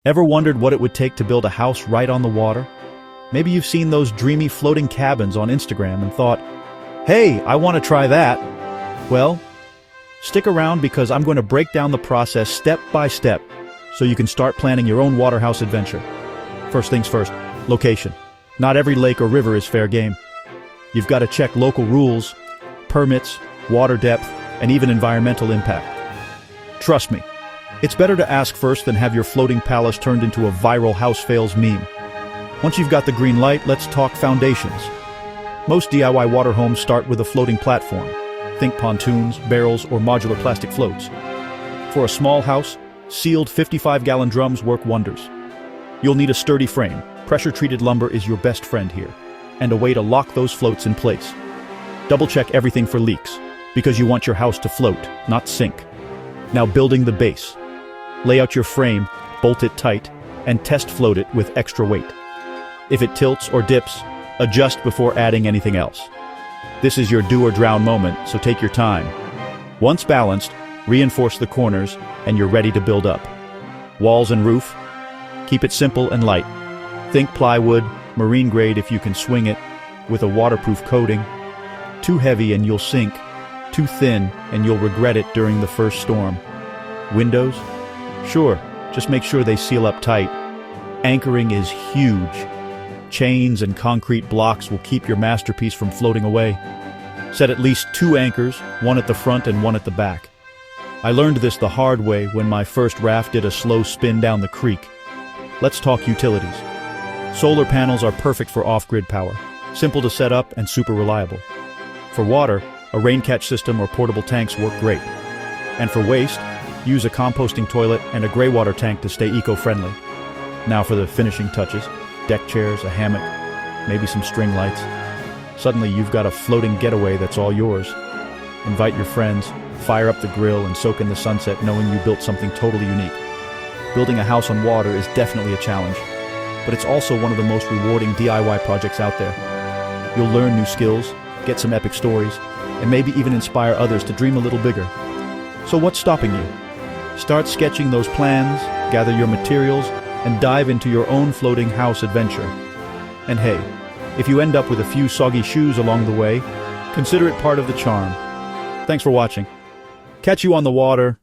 Ever wondered what it would take to build a house right on the water? Maybe you've seen those dreamy floating cabins on Instagram and thought, hey, I want to try that. Well, stick around because I'm going to break down the process step by step so you can start planning your own waterhouse adventure. First things first, location. Not every lake or river is fair game. You've got to check local rules, permits, water depth, and even environmental impact. Trust me, it's better to ask first than have your floating palace turned into a viral house fails meme. Once you've got the green light, let's talk foundations. Most DIY water homes start with a floating platform. Think pontoons, barrels, or modular plastic floats. For a small house, sealed 55-gallon drums work wonders. You'll need a sturdy frame. Pressure-treated lumber is your best friend here, and a way to lock those floats in place. Double-check everything for leaks, because you want your house to float, not sink. Now building the base. Lay out your frame, bolt it tight, and test float it with extra weight. If it tilts or dips, adjust before adding anything else. This is your do or drown moment, so take your time. Once balanced, reinforce the corners, and you're ready to build up. Walls and roof, keep it simple and light. Think plywood, marine grade if you can swing it, with a waterproof coating. Too heavy and you'll sink, too thin and you'll regret it during the first storm. Windows? Sure, just make sure they seal up tight. Anchoring is huge. Chains and concrete blocks will keep your masterpiece from floating away. Set at least 2 anchors, one at the front and one at the back. I learned this the hard way when my first raft did a slow spin down the creek. Let's talk utilities. Solar panels are perfect for off-grid power, simple to set up and super reliable. For water, a rain catch system or portable tanks work great. And for waste, use a composting toilet and a gray water tank to stay eco-friendly. Now for the finishing touches, deck chairs, a hammock, maybe some string lights. Suddenly you've got a floating getaway that's all yours. Invite your friends, fire up the grill and soak in the sunset knowing you built something totally unique. Building a house on water is definitely a challenge, but it's also one of the most rewarding DIY projects out there. You'll learn new skills, get some epic stories, and maybe even inspire others to dream a little bigger. So what's stopping you? Start sketching those plans, gather your materials, and dive into your own floating house adventure. And hey, if you end up with a few soggy shoes along the way, consider it part of the charm. Thanks for watching. Catch you on the water.